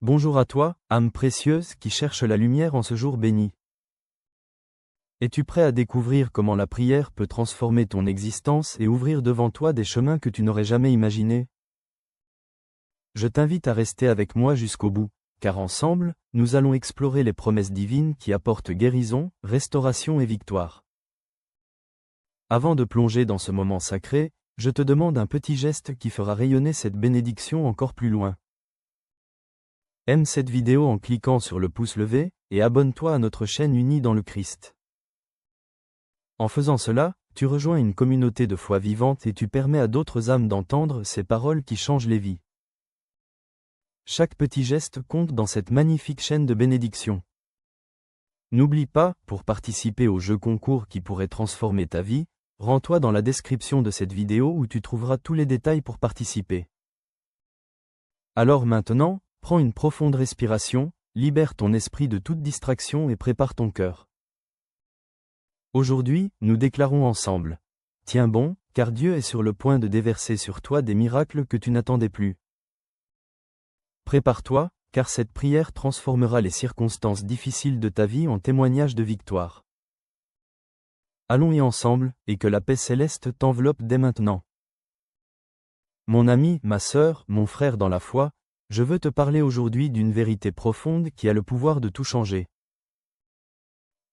Bonjour à toi, âme précieuse qui cherche la lumière en ce jour béni. Es-tu prêt à découvrir comment la prière peut transformer ton existence et ouvrir devant toi des chemins que tu n'aurais jamais imaginés? Je t'invite à rester avec moi jusqu'au bout, car ensemble, nous allons explorer les promesses divines qui apportent guérison, restauration et victoire. Avant de plonger dans ce moment sacré, je te demande un petit geste qui fera rayonner cette bénédiction encore plus loin. Aime cette vidéo en cliquant sur le pouce levé, et abonne-toi à notre chaîne Unis dans le Christ. En faisant cela, tu rejoins une communauté de foi vivante et tu permets à d'autres âmes d'entendre ces paroles qui changent les vies. Chaque petit geste compte dans cette magnifique chaîne de bénédiction. N'oublie pas, pour participer au jeu concours qui pourrait transformer ta vie, rends-toi dans la description de cette vidéo où tu trouveras tous les détails pour participer. Alors maintenant, prends une profonde respiration, libère ton esprit de toute distraction et prépare ton cœur. Aujourd'hui, nous déclarons ensemble. Tiens bon, car Dieu est sur le point de déverser sur toi des miracles que tu n'attendais plus. Prépare-toi, car cette prière transformera les circonstances difficiles de ta vie en témoignages de victoire. Allons-y ensemble, et que la paix céleste t'enveloppe dès maintenant. Mon ami, ma sœur, mon frère dans la foi, je veux te parler aujourd'hui d'une vérité profonde qui a le pouvoir de tout changer.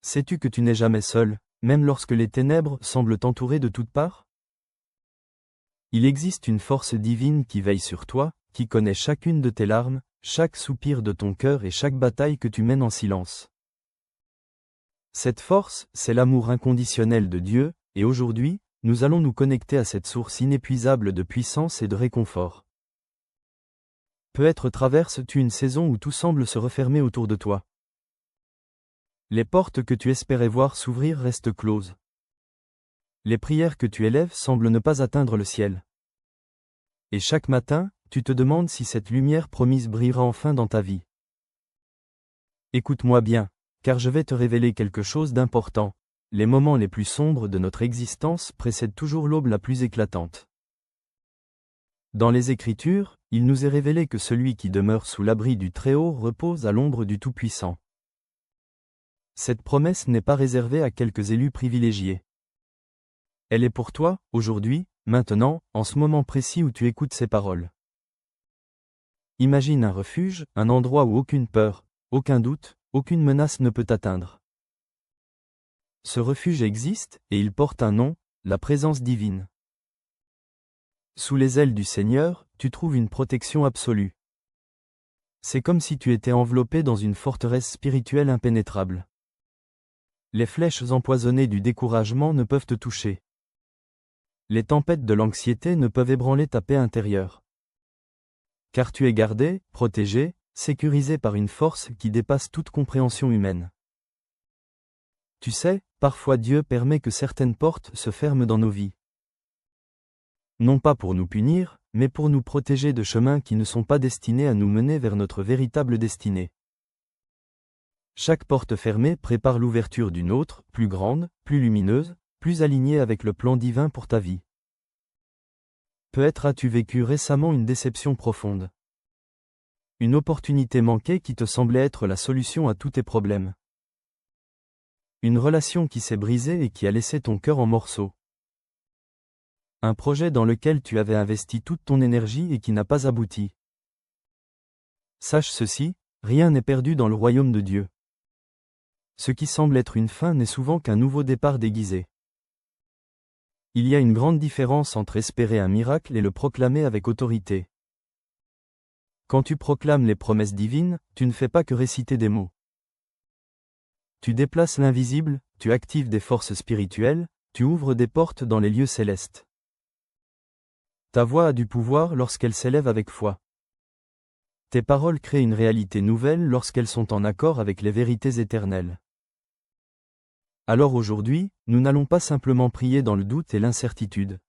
Sais-tu que tu n'es jamais seul, même lorsque les ténèbres semblent t'entourer de toutes parts? Il existe une force divine qui veille sur toi, qui connaît chacune de tes larmes, chaque soupir de ton cœur et chaque bataille que tu mènes en silence. Cette force, c'est l'amour inconditionnel de Dieu, et aujourd'hui, nous allons nous connecter à cette source inépuisable de puissance et de réconfort. Peut-être traverses-tu une saison où tout semble se refermer autour de toi. Les portes que tu espérais voir s'ouvrir restent closes. Les prières que tu élèves semblent ne pas atteindre le ciel. Et chaque matin, tu te demandes si cette lumière promise brillera enfin dans ta vie. Écoute-moi bien, car je vais te révéler quelque chose d'important. Les moments les plus sombres de notre existence précèdent toujours l'aube la plus éclatante. Dans les Écritures, il nous est révélé que celui qui demeure sous l'abri du Très-Haut repose à l'ombre du Tout-Puissant. Cette promesse n'est pas réservée à quelques élus privilégiés. Elle est pour toi, aujourd'hui, maintenant, en ce moment précis où tu écoutes ces paroles. Imagine un refuge, un endroit où aucune peur, aucun doute, aucune menace ne peut t'atteindre. Ce refuge existe, et il porte un nom, la présence divine. Sous les ailes du Seigneur, tu trouves une protection absolue. C'est comme si tu étais enveloppé dans une forteresse spirituelle impénétrable. Les flèches empoisonnées du découragement ne peuvent te toucher. Les tempêtes de l'anxiété ne peuvent ébranler ta paix intérieure. Car tu es gardé, protégé, sécurisé par une force qui dépasse toute compréhension humaine. Tu sais, parfois Dieu permet que certaines portes se ferment dans nos vies. Non pas pour nous punir, mais pour nous protéger de chemins qui ne sont pas destinés à nous mener vers notre véritable destinée. Chaque porte fermée prépare l'ouverture d'une autre, plus grande, plus lumineuse, plus alignée avec le plan divin pour ta vie. Peut-être as-tu vécu récemment une déception profonde. Une opportunité manquée qui te semblait être la solution à tous tes problèmes. Une relation qui s'est brisée et qui a laissé ton cœur en morceaux. Un projet dans lequel tu avais investi toute ton énergie et qui n'a pas abouti. Sache ceci, rien n'est perdu dans le royaume de Dieu. Ce qui semble être une fin n'est souvent qu'un nouveau départ déguisé. Il y a une grande différence entre espérer un miracle et le proclamer avec autorité. Quand tu proclames les promesses divines, tu ne fais pas que réciter des mots. Tu déplaces l'invisible, tu actives des forces spirituelles, tu ouvres des portes dans les lieux célestes. Ta voix a du pouvoir lorsqu'elle s'élève avec foi. Tes paroles créent une réalité nouvelle lorsqu'elles sont en accord avec les vérités éternelles. Alors aujourd'hui, nous n'allons pas simplement prier dans le doute et l'incertitude.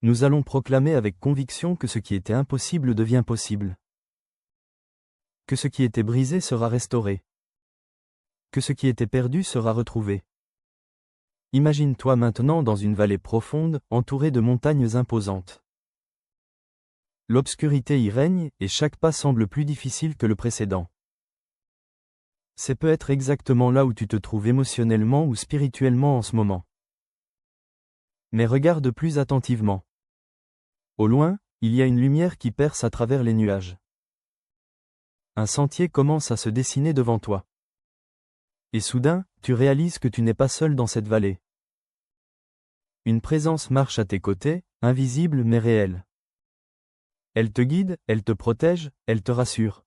Nous allons proclamer avec conviction que ce qui était impossible devient possible. Que ce qui était brisé sera restauré. Que ce qui était perdu sera retrouvé. Imagine-toi maintenant dans une vallée profonde, entourée de montagnes imposantes. L'obscurité y règne et chaque pas semble plus difficile que le précédent. C'est peut-être exactement là où tu te trouves émotionnellement ou spirituellement en ce moment. Mais regarde plus attentivement. Au loin, il y a une lumière qui perce à travers les nuages. Un sentier commence à se dessiner devant toi. Et soudain, tu réalises que tu n'es pas seul dans cette vallée. Une présence marche à tes côtés, invisible mais réelle. Elle te guide, elle te protège, elle te rassure.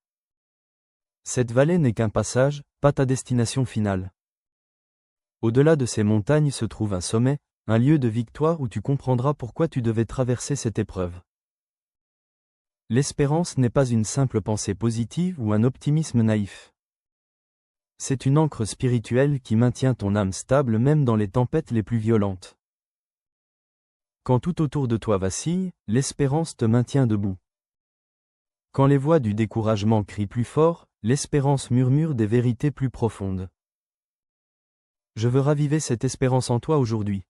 Cette vallée n'est qu'un passage, pas ta destination finale. Au-delà de ces montagnes se trouve un sommet, un lieu de victoire où tu comprendras pourquoi tu devais traverser cette épreuve. L'espérance n'est pas une simple pensée positive ou un optimisme naïf. C'est une ancre spirituelle qui maintient ton âme stable même dans les tempêtes les plus violentes. Quand tout autour de toi vacille, l'espérance te maintient debout. Quand les voix du découragement crient plus fort, l'espérance murmure des vérités plus profondes. Je veux raviver cette espérance en toi aujourd'hui.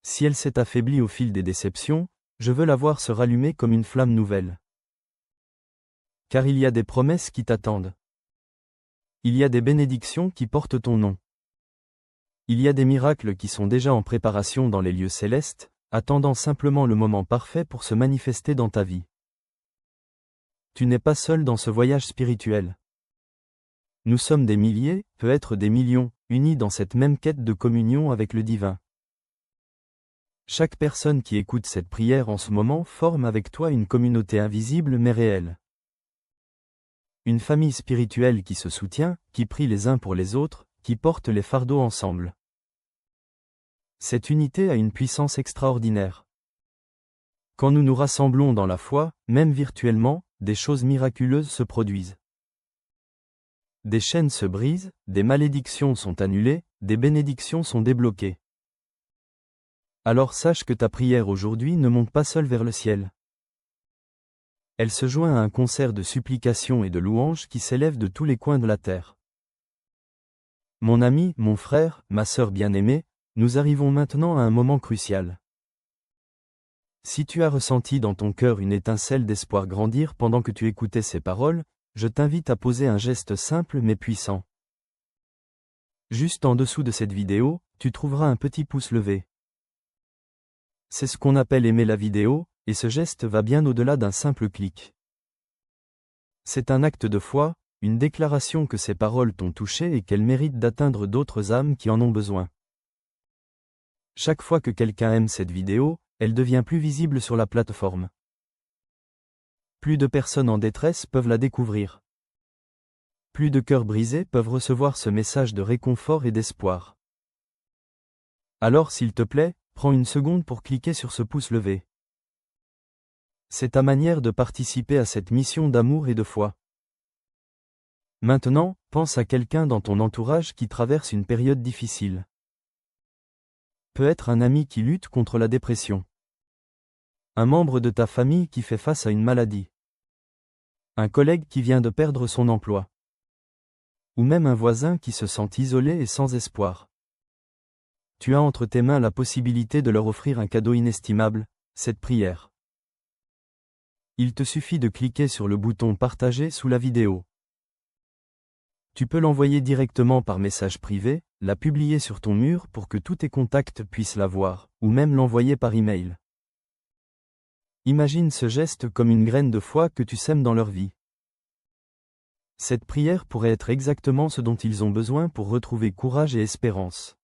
Si elle s'est affaiblie au fil des déceptions, je veux la voir se rallumer comme une flamme nouvelle. Car il y a des promesses qui t'attendent. Il y a des bénédictions qui portent ton nom. Il y a des miracles qui sont déjà en préparation dans les lieux célestes, attendant simplement le moment parfait pour se manifester dans ta vie. Tu n'es pas seul dans ce voyage spirituel. Nous sommes des milliers, peut-être des millions, unis dans cette même quête de communion avec le divin. Chaque personne qui écoute cette prière en ce moment forme avec toi une communauté invisible mais réelle. Une famille spirituelle qui se soutient, qui prie les uns pour les autres, qui porte les fardeaux ensemble. Cette unité a une puissance extraordinaire. Quand nous nous rassemblons dans la foi, même virtuellement, des choses miraculeuses se produisent. Des chaînes se brisent, des malédictions sont annulées, des bénédictions sont débloquées. Alors sache que ta prière aujourd'hui ne monte pas seule vers le ciel. Elle se joint à un concert de supplications et de louanges qui s'élève de tous les coins de la terre. Mon ami, mon frère, ma sœur bien-aimée, nous arrivons maintenant à un moment crucial. Si tu as ressenti dans ton cœur une étincelle d'espoir grandir pendant que tu écoutais ces paroles, je t'invite à poser un geste simple mais puissant. Juste en dessous de cette vidéo, tu trouveras un petit pouce levé. C'est ce qu'on appelle aimer la vidéo, et ce geste va bien au-delà d'un simple clic. C'est un acte de foi, une déclaration que ces paroles t'ont touché et qu'elles méritent d'atteindre d'autres âmes qui en ont besoin. Chaque fois que quelqu'un aime cette vidéo, elle devient plus visible sur la plateforme. Plus de personnes en détresse peuvent la découvrir. Plus de cœurs brisés peuvent recevoir ce message de réconfort et d'espoir. Alors s'il te plaît, prends une seconde pour cliquer sur ce pouce levé. C'est ta manière de participer à cette mission d'amour et de foi. Maintenant, pense à quelqu'un dans ton entourage qui traverse une période difficile. Peut être un ami qui lutte contre la dépression. Un membre de ta famille qui fait face à une maladie. Un collègue qui vient de perdre son emploi. Ou même un voisin qui se sent isolé et sans espoir. Tu as entre tes mains la possibilité de leur offrir un cadeau inestimable, cette prière. Il te suffit de cliquer sur le bouton Partager sous la vidéo. Tu peux l'envoyer directement par message privé, la publier sur ton mur pour que tous tes contacts puissent la voir, ou même l'envoyer par email. Imagine ce geste comme une graine de foi que tu sèmes dans leur vie. Cette prière pourrait être exactement ce dont ils ont besoin pour retrouver courage et espérance.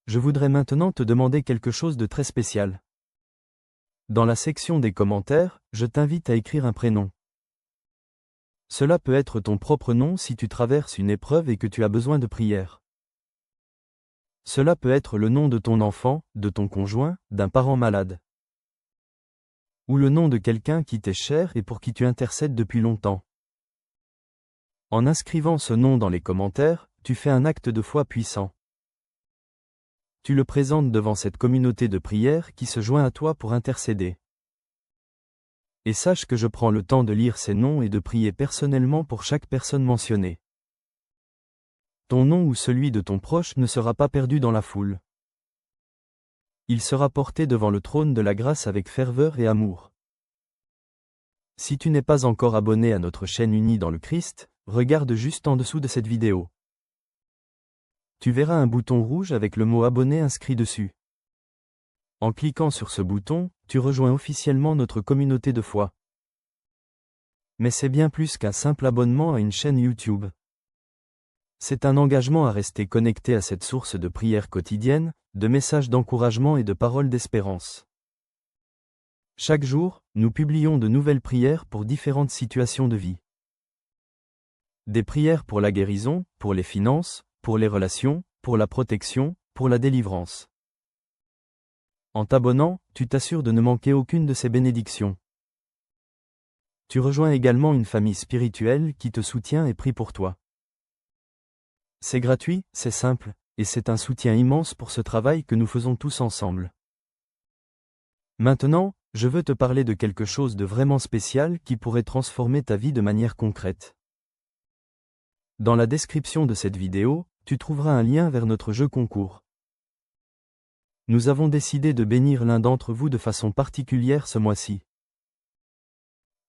Je voudrais maintenant te demander quelque chose de très spécial. Dans la section des commentaires, je t'invite à écrire un prénom. Cela peut être ton propre nom si tu traverses une épreuve et que tu as besoin de prière. Cela peut être le nom de ton enfant, de ton conjoint, d'un parent malade. Ou le nom de quelqu'un qui t'est cher et pour qui tu intercèdes depuis longtemps. En inscrivant ce nom dans les commentaires, tu fais un acte de foi puissant. Tu le présentes devant cette communauté de prière qui se joint à toi pour intercéder. Et sache que je prends le temps de lire ces noms et de prier personnellement pour chaque personne mentionnée. Ton nom ou celui de ton proche ne sera pas perdu dans la foule. Il sera porté devant le trône de la grâce avec ferveur et amour. Si tu n'es pas encore abonné à notre chaîne Unis dans le Christ, regarde juste en dessous de cette vidéo. Tu verras un bouton rouge avec le mot abonné inscrit dessus. En cliquant sur ce bouton, tu rejoins officiellement notre communauté de foi. Mais c'est bien plus qu'un simple abonnement à une chaîne YouTube. C'est un engagement à rester connecté à cette source de prières quotidiennes, de messages d'encouragement et de paroles d'espérance. Chaque jour, nous publions de nouvelles prières pour différentes situations de vie. Des prières pour la guérison, pour les finances, pour les relations, pour la protection, pour la délivrance. En t'abonnant, tu t'assures de ne manquer aucune de ces bénédictions. Tu rejoins également une famille spirituelle qui te soutient et prie pour toi. C'est gratuit, c'est simple, et c'est un soutien immense pour ce travail que nous faisons tous ensemble. Maintenant, je veux te parler de quelque chose de vraiment spécial qui pourrait transformer ta vie de manière concrète. Dans la description de cette vidéo, tu trouveras un lien vers notre jeu concours. Nous avons décidé de bénir l'un d'entre vous de façon particulière ce mois-ci.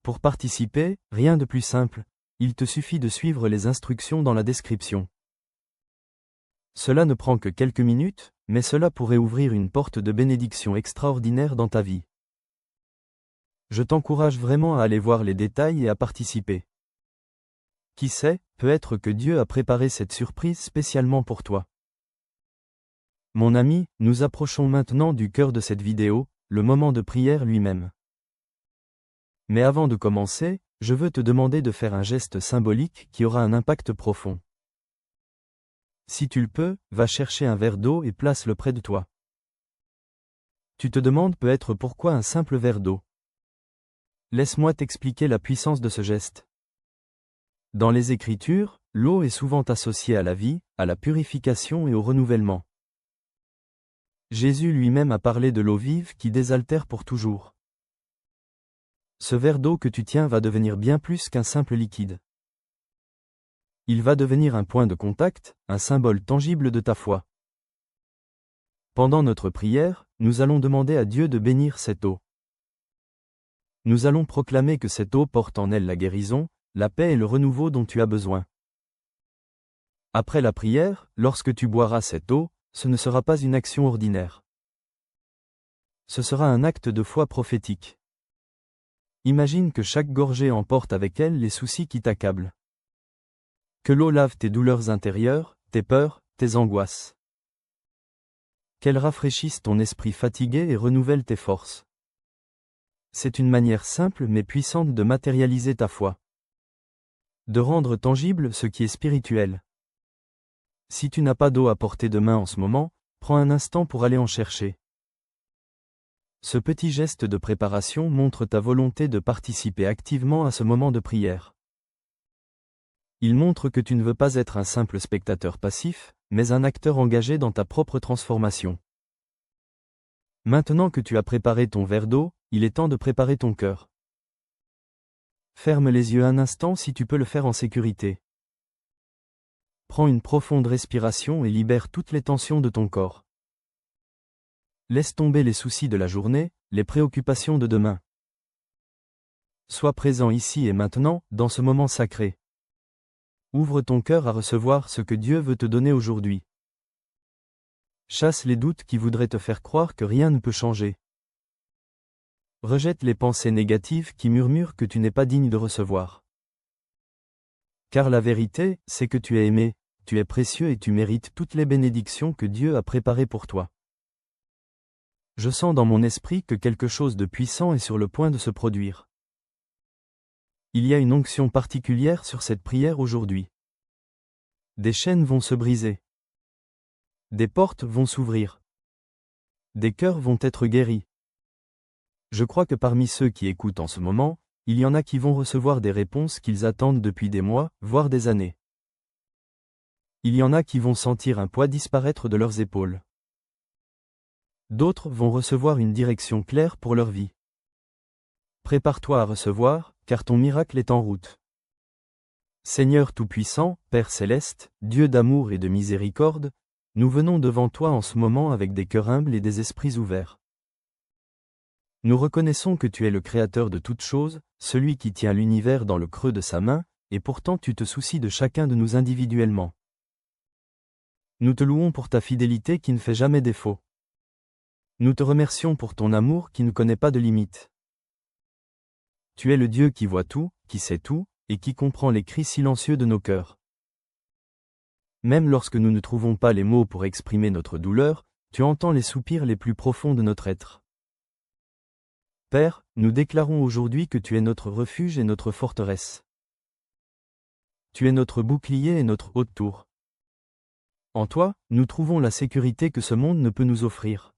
Pour participer, rien de plus simple, il te suffit de suivre les instructions dans la description. Cela ne prend que quelques minutes, mais cela pourrait ouvrir une porte de bénédiction extraordinaire dans ta vie. Je t'encourage vraiment à aller voir les détails et à participer. Qui sait, peut-être que Dieu a préparé cette surprise spécialement pour toi. Mon ami, nous approchons maintenant du cœur de cette vidéo, le moment de prière lui-même. Mais avant de commencer, je veux te demander de faire un geste symbolique qui aura un impact profond. Si tu le peux, va chercher un verre d'eau et place-le près de toi. Tu te demandes peut-être pourquoi un simple verre d'eau. Laisse-moi t'expliquer la puissance de ce geste. Dans les Écritures, l'eau est souvent associée à la vie, à la purification et au renouvellement. Jésus lui-même a parlé de l'eau vive qui désaltère pour toujours. Ce verre d'eau que tu tiens va devenir bien plus qu'un simple liquide. Il va devenir un point de contact, un symbole tangible de ta foi. Pendant notre prière, nous allons demander à Dieu de bénir cette eau. Nous allons proclamer que cette eau porte en elle la guérison, la paix et le renouveau dont tu as besoin. Après la prière, lorsque tu boiras cette eau, ce ne sera pas une action ordinaire. Ce sera un acte de foi prophétique. Imagine que chaque gorgée emporte avec elle les soucis qui t'accablent. Que l'eau lave tes douleurs intérieures, tes peurs, tes angoisses. Qu'elle rafraîchisse ton esprit fatigué et renouvelle tes forces. C'est une manière simple mais puissante de matérialiser ta foi. De rendre tangible ce qui est spirituel. Si tu n'as pas d'eau à portée de main en ce moment, prends un instant pour aller en chercher. Ce petit geste de préparation montre ta volonté de participer activement à ce moment de prière. Il montre que tu ne veux pas être un simple spectateur passif, mais un acteur engagé dans ta propre transformation. Maintenant que tu as préparé ton verre d'eau, il est temps de préparer ton cœur. Ferme les yeux un instant si tu peux le faire en sécurité. Prends une profonde respiration et libère toutes les tensions de ton corps. Laisse tomber les soucis de la journée, les préoccupations de demain. Sois présent ici et maintenant, dans ce moment sacré. Ouvre ton cœur à recevoir ce que Dieu veut te donner aujourd'hui. Chasse les doutes qui voudraient te faire croire que rien ne peut changer. Rejette les pensées négatives qui murmurent que tu n'es pas digne de recevoir. Car la vérité, c'est que tu es aimé, tu es précieux et tu mérites toutes les bénédictions que Dieu a préparées pour toi. Je sens dans mon esprit que quelque chose de puissant est sur le point de se produire. Il y a une onction particulière sur cette prière aujourd'hui. Des chaînes vont se briser. Des portes vont s'ouvrir. Des cœurs vont être guéris. Je crois que parmi ceux qui écoutent en ce moment, il y en a qui vont recevoir des réponses qu'ils attendent depuis des mois, voire des années. Il y en a qui vont sentir un poids disparaître de leurs épaules. D'autres vont recevoir une direction claire pour leur vie. Prépare-toi à recevoir, car ton miracle est en route. Seigneur Tout-Puissant, Père Céleste, Dieu d'amour et de miséricorde, nous venons devant toi en ce moment avec des cœurs humbles et des esprits ouverts. Nous reconnaissons que tu es le Créateur de toutes choses, celui qui tient l'univers dans le creux de sa main, et pourtant tu te soucies de chacun de nous individuellement. Nous te louons pour ta fidélité qui ne fait jamais défaut. Nous te remercions pour ton amour qui ne connaît pas de limite. Tu es le Dieu qui voit tout, qui sait tout, et qui comprend les cris silencieux de nos cœurs. Même lorsque nous ne trouvons pas les mots pour exprimer notre douleur, tu entends les soupirs les plus profonds de notre être. Père, nous déclarons aujourd'hui que tu es notre refuge et notre forteresse. Tu es notre bouclier et notre haute tour. En toi, nous trouvons la sécurité que ce monde ne peut nous offrir.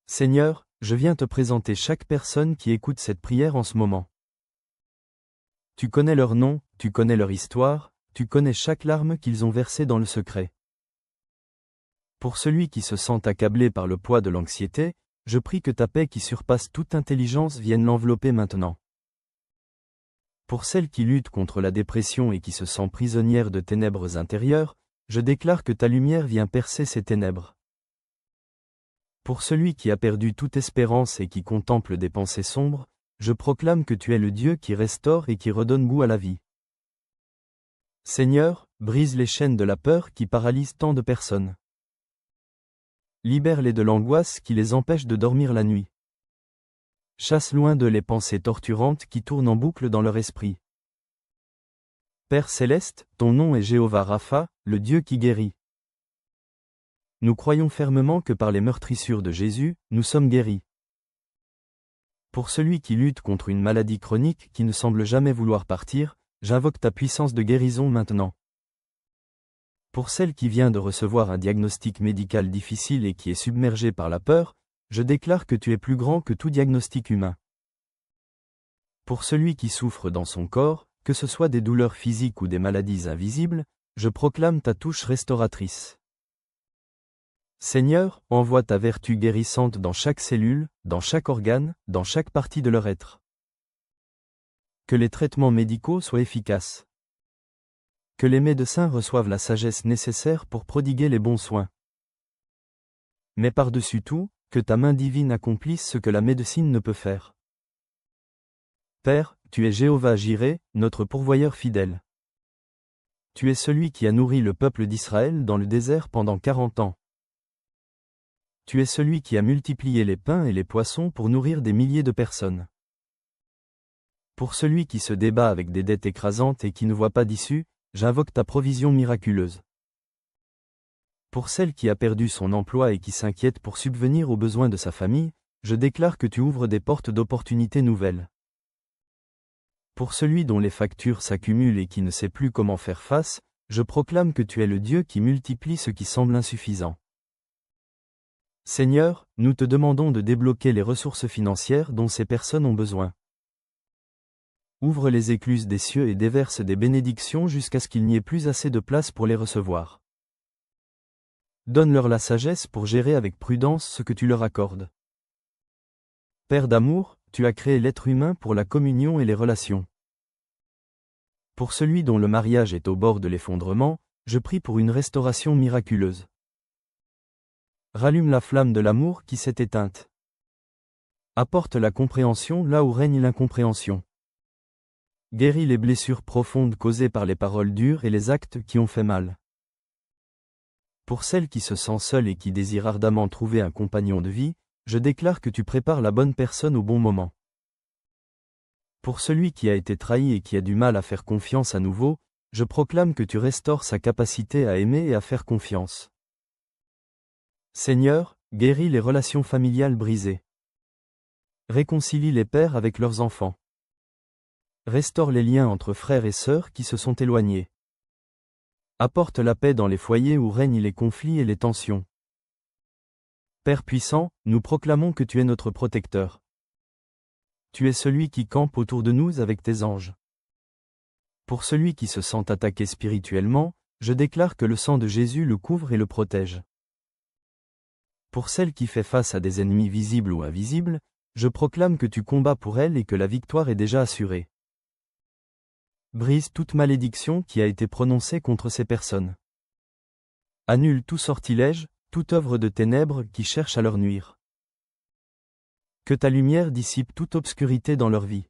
Seigneur, je viens te présenter chaque personne qui écoute cette prière en ce moment. Tu connais leur nom, tu connais leur histoire, tu connais chaque larme qu'ils ont versée dans le secret. Pour celui qui se sent accablé par le poids de l'anxiété, je prie que ta paix qui surpasse toute intelligence vienne l'envelopper maintenant. Pour celle qui lutte contre la dépression et qui se sent prisonnière de ténèbres intérieures, je déclare que ta lumière vient percer ces ténèbres. Pour celui qui a perdu toute espérance et qui contemple des pensées sombres, je proclame que tu es le Dieu qui restaure et qui redonne goût à la vie. Seigneur, brise les chaînes de la peur qui paralysent tant de personnes. Libère-les de l'angoisse qui les empêche de dormir la nuit. Chasse loin d'eux les pensées torturantes qui tournent en boucle dans leur esprit. Père céleste, ton nom est Jéhovah Rapha, le Dieu qui guérit. Nous croyons fermement que par les meurtrissures de Jésus, nous sommes guéris. Pour celui qui lutte contre une maladie chronique qui ne semble jamais vouloir partir, j'invoque ta puissance de guérison maintenant. Pour celle qui vient de recevoir un diagnostic médical difficile et qui est submergée par la peur, je déclare que tu es plus grand que tout diagnostic humain. Pour celui qui souffre dans son corps, que ce soit des douleurs physiques ou des maladies invisibles, je proclame ta touche restauratrice. Seigneur, envoie ta vertu guérissante dans chaque cellule, dans chaque organe, dans chaque partie de leur être. Que les traitements médicaux soient efficaces. Que les médecins reçoivent la sagesse nécessaire pour prodiguer les bons soins. Mais par-dessus tout, que ta main divine accomplisse ce que la médecine ne peut faire. Père, tu es Jéhovah Jireh, notre pourvoyeur fidèle. Tu es celui qui a nourri le peuple d'Israël dans le désert pendant 40 ans. Tu es celui qui a multiplié les pains et les poissons pour nourrir des milliers de personnes. Pour celui qui se débat avec des dettes écrasantes et qui ne voit pas d'issue, j'invoque ta provision miraculeuse. Pour celle qui a perdu son emploi et qui s'inquiète pour subvenir aux besoins de sa famille, je déclare que tu ouvres des portes d'opportunités nouvelles. Pour celui dont les factures s'accumulent et qui ne sait plus comment faire face, je proclame que tu es le Dieu qui multiplie ce qui semble insuffisant. Seigneur, nous te demandons de débloquer les ressources financières dont ces personnes ont besoin. Ouvre les écluses des cieux et déverse des bénédictions jusqu'à ce qu'il n'y ait plus assez de place pour les recevoir. Donne-leur la sagesse pour gérer avec prudence ce que tu leur accordes. Père d'amour, tu as créé l'être humain pour la communion et les relations. Pour celui dont le mariage est au bord de l'effondrement, je prie pour une restauration miraculeuse. Rallume la flamme de l'amour qui s'est éteinte. Apporte la compréhension là où règne l'incompréhension. Guéris les blessures profondes causées par les paroles dures et les actes qui ont fait mal. Pour celle qui se sent seule et qui désire ardemment trouver un compagnon de vie, je déclare que tu prépares la bonne personne au bon moment. Pour celui qui a été trahi et qui a du mal à faire confiance à nouveau, je proclame que tu restaures sa capacité à aimer et à faire confiance. Seigneur, guéris les relations familiales brisées. Réconcilie les pères avec leurs enfants. Restaure les liens entre frères et sœurs qui se sont éloignés. Apporte la paix dans les foyers où règnent les conflits et les tensions. Père puissant, nous proclamons que tu es notre protecteur. Tu es celui qui campe autour de nous avec tes anges. Pour celui qui se sent attaqué spirituellement, je déclare que le sang de Jésus le couvre et le protège. Pour celle qui fait face à des ennemis visibles ou invisibles, je proclame que tu combats pour elle et que la victoire est déjà assurée. Brise toute malédiction qui a été prononcée contre ces personnes. Annule tout sortilège, toute œuvre de ténèbres qui cherche à leur nuire. Que ta lumière dissipe toute obscurité dans leur vie.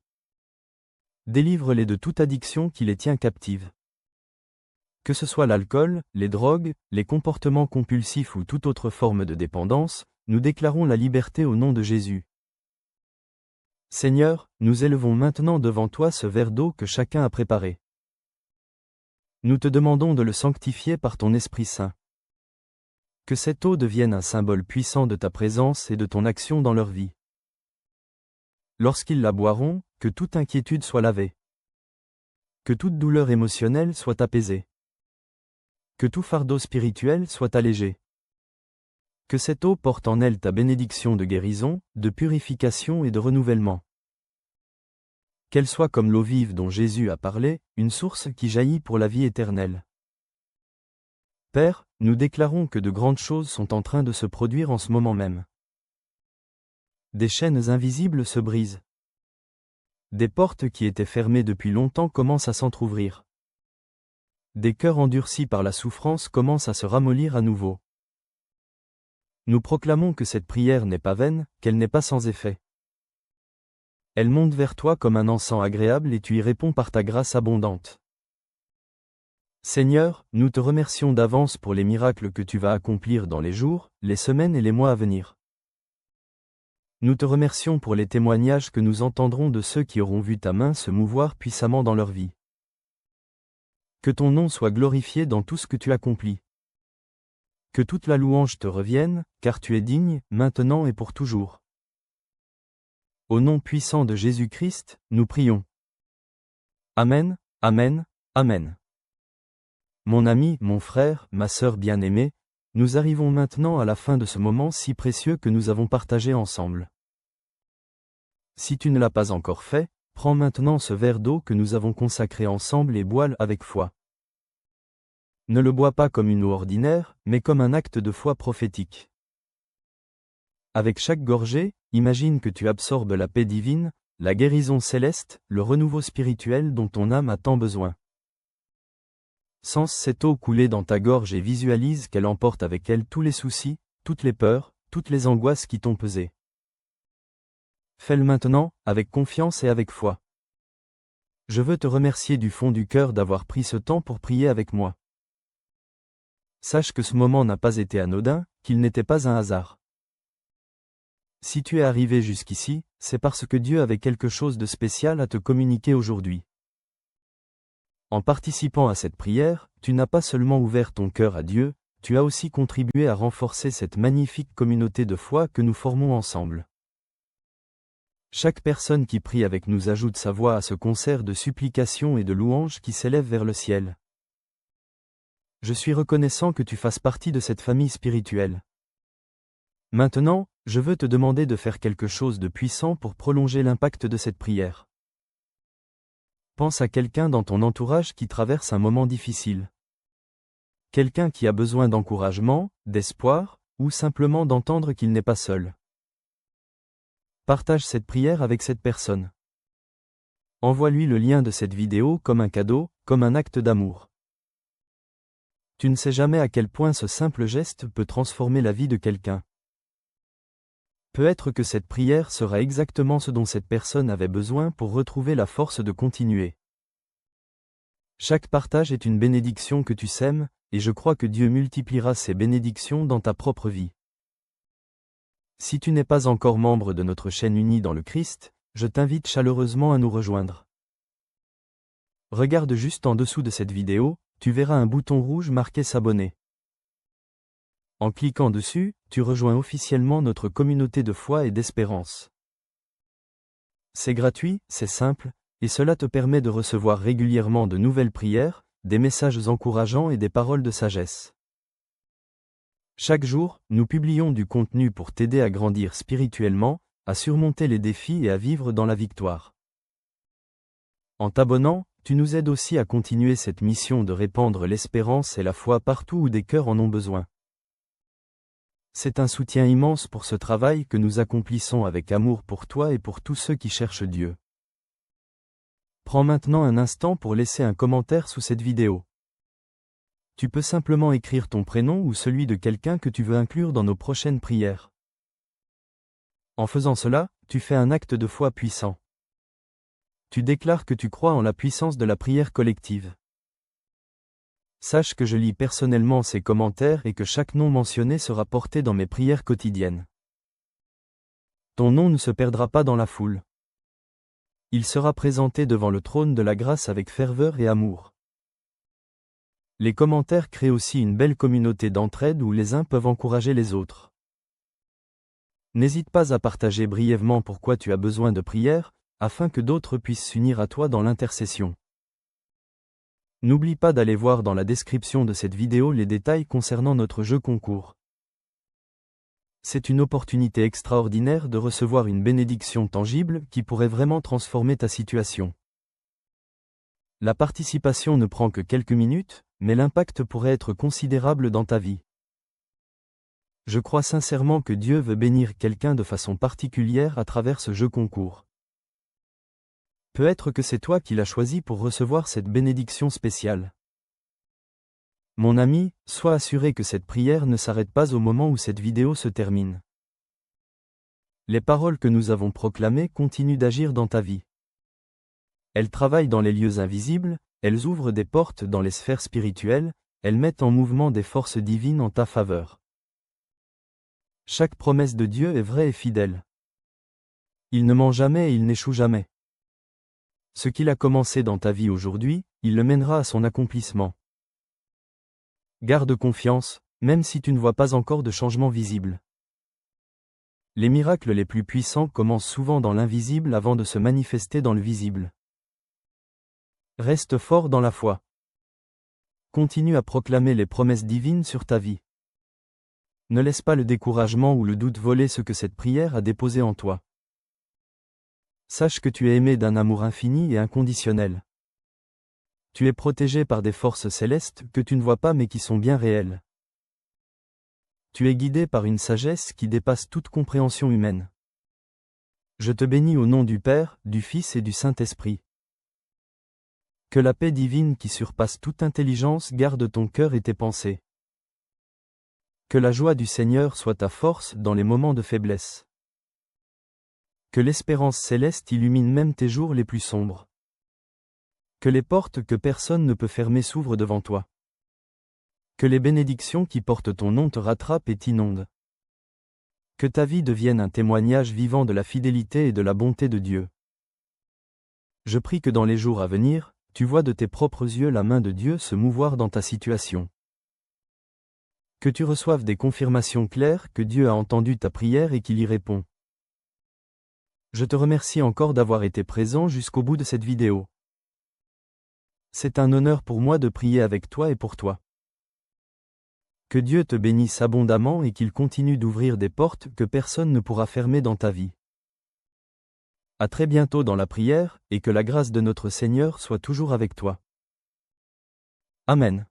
Délivre-les de toute addiction qui les tient captives. Que ce soit l'alcool, les drogues, les comportements compulsifs ou toute autre forme de dépendance, nous déclarons la liberté au nom de Jésus. Seigneur, nous élevons maintenant devant toi ce verre d'eau que chacun a préparé. Nous te demandons de le sanctifier par ton Esprit Saint. Que cette eau devienne un symbole puissant de ta présence et de ton action dans leur vie. Lorsqu'ils la boiront, que toute inquiétude soit lavée. Que toute douleur émotionnelle soit apaisée. Que tout fardeau spirituel soit allégé. Que cette eau porte en elle ta bénédiction de guérison, de purification et de renouvellement. Qu'elle soit comme l'eau vive dont Jésus a parlé, une source qui jaillit pour la vie éternelle. Père, nous déclarons que de grandes choses sont en train de se produire en ce moment même. Des chaînes invisibles se brisent. Des portes qui étaient fermées depuis longtemps commencent à s'entr'ouvrir. Des cœurs endurcis par la souffrance commencent à se ramollir à nouveau. Nous proclamons que cette prière n'est pas vaine, qu'elle n'est pas sans effet. Elle monte vers toi comme un encens agréable et tu y réponds par ta grâce abondante. Seigneur, nous te remercions d'avance pour les miracles que tu vas accomplir dans les jours, les semaines et les mois à venir. Nous te remercions pour les témoignages que nous entendrons de ceux qui auront vu ta main se mouvoir puissamment dans leur vie. Que ton nom soit glorifié dans tout ce que tu accomplis. Que toute la louange te revienne, car tu es digne, maintenant et pour toujours. Au nom puissant de Jésus-Christ, nous prions. Amen, Amen, Amen. Mon ami, mon frère, ma sœur bien-aimée, nous arrivons maintenant à la fin de ce moment si précieux que nous avons partagé ensemble. Si tu ne l'as pas encore fait, prends maintenant ce verre d'eau que nous avons consacré ensemble et bois-le avec foi. Ne le bois pas comme une eau ordinaire, mais comme un acte de foi prophétique. Avec chaque gorgée, imagine que tu absorbes la paix divine, la guérison céleste, le renouveau spirituel dont ton âme a tant besoin. Sens cette eau couler dans ta gorge et visualise qu'elle emporte avec elle tous les soucis, toutes les peurs, toutes les angoisses qui t'ont pesé. Fais-le maintenant, avec confiance et avec foi. Je veux te remercier du fond du cœur d'avoir pris ce temps pour prier avec moi. Sache que ce moment n'a pas été anodin, qu'il n'était pas un hasard. Si tu es arrivé jusqu'ici, c'est parce que Dieu avait quelque chose de spécial à te communiquer aujourd'hui. En participant à cette prière, tu n'as pas seulement ouvert ton cœur à Dieu, tu as aussi contribué à renforcer cette magnifique communauté de foi que nous formons ensemble. Chaque personne qui prie avec nous ajoute sa voix à ce concert de supplications et de louanges qui s'élève vers le ciel. Je suis reconnaissant que tu fasses partie de cette famille spirituelle. Maintenant, je veux te demander de faire quelque chose de puissant pour prolonger l'impact de cette prière. Pense à quelqu'un dans ton entourage qui traverse un moment difficile. Quelqu'un qui a besoin d'encouragement, d'espoir, ou simplement d'entendre qu'il n'est pas seul. Partage cette prière avec cette personne. Envoie-lui le lien de cette vidéo comme un cadeau, comme un acte d'amour. Tu ne sais jamais à quel point ce simple geste peut transformer la vie de quelqu'un. Peut-être que cette prière sera exactement ce dont cette personne avait besoin pour retrouver la force de continuer. Chaque partage est une bénédiction que tu sèmes, et je crois que Dieu multipliera ces bénédictions dans ta propre vie. Si tu n'es pas encore membre de notre chaîne unie dans le Christ, je t'invite chaleureusement à nous rejoindre. Regarde juste en dessous de cette vidéo, tu verras un bouton rouge marqué s'abonner. En cliquant dessus, tu rejoins officiellement notre communauté de foi et d'espérance. C'est gratuit, c'est simple, et cela te permet de recevoir régulièrement de nouvelles prières, des messages encourageants et des paroles de sagesse. Chaque jour, nous publions du contenu pour t'aider à grandir spirituellement, à surmonter les défis et à vivre dans la victoire. En t'abonnant, tu nous aides aussi à continuer cette mission de répandre l'espérance et la foi partout où des cœurs en ont besoin. C'est un soutien immense pour ce travail que nous accomplissons avec amour pour toi et pour tous ceux qui cherchent Dieu. Prends maintenant un instant pour laisser un commentaire sous cette vidéo. Tu peux simplement écrire ton prénom ou celui de quelqu'un que tu veux inclure dans nos prochaines prières. En faisant cela, tu fais un acte de foi puissant. Tu déclares que tu crois en la puissance de la prière collective. Sache que je lis personnellement ces commentaires et que chaque nom mentionné sera porté dans mes prières quotidiennes. Ton nom ne se perdra pas dans la foule. Il sera présenté devant le trône de la grâce avec ferveur et amour. Les commentaires créent aussi une belle communauté d'entraide où les uns peuvent encourager les autres. N'hésite pas à partager brièvement pourquoi tu as besoin de prière, afin que d'autres puissent s'unir à toi dans l'intercession. N'oublie pas d'aller voir dans la description de cette vidéo les détails concernant notre jeu concours. C'est une opportunité extraordinaire de recevoir une bénédiction tangible qui pourrait vraiment transformer ta situation. La participation ne prend que quelques minutes, mais l'impact pourrait être considérable dans ta vie. Je crois sincèrement que Dieu veut bénir quelqu'un de façon particulière à travers ce jeu concours. Peut-être que c'est toi qui l'as choisi pour recevoir cette bénédiction spéciale. Mon ami, sois assuré que cette prière ne s'arrête pas au moment où cette vidéo se termine. Les paroles que nous avons proclamées continuent d'agir dans ta vie. Elles travaillent dans les lieux invisibles, elles ouvrent des portes dans les sphères spirituelles, elles mettent en mouvement des forces divines en ta faveur. Chaque promesse de Dieu est vraie et fidèle. Il ne ment jamais et il n'échoue jamais. Ce qu'il a commencé dans ta vie aujourd'hui, il le mènera à son accomplissement. Garde confiance, même si tu ne vois pas encore de changement visible. Les miracles les plus puissants commencent souvent dans l'invisible avant de se manifester dans le visible. Reste fort dans la foi. Continue à proclamer les promesses divines sur ta vie. Ne laisse pas le découragement ou le doute voler ce que cette prière a déposé en toi. Sache que tu es aimé d'un amour infini et inconditionnel. Tu es protégé par des forces célestes que tu ne vois pas mais qui sont bien réelles. Tu es guidé par une sagesse qui dépasse toute compréhension humaine. Je te bénis au nom du Père, du Fils et du Saint-Esprit. Que la paix divine qui surpasse toute intelligence garde ton cœur et tes pensées. Que la joie du Seigneur soit ta force dans les moments de faiblesse. Que l'espérance céleste illumine même tes jours les plus sombres. Que les portes que personne ne peut fermer s'ouvrent devant toi. Que les bénédictions qui portent ton nom te rattrapent et t'inondent. Que ta vie devienne un témoignage vivant de la fidélité et de la bonté de Dieu. Je prie que dans les jours à venir, tu vois de tes propres yeux la main de Dieu se mouvoir dans ta situation. Que tu reçoives des confirmations claires que Dieu a entendu ta prière et qu'il y répond. Je te remercie encore d'avoir été présent jusqu'au bout de cette vidéo. C'est un honneur pour moi de prier avec toi et pour toi. Que Dieu te bénisse abondamment et qu'il continue d'ouvrir des portes que personne ne pourra fermer dans ta vie. À très bientôt dans la prière, et que la grâce de notre Seigneur soit toujours avec toi. Amen.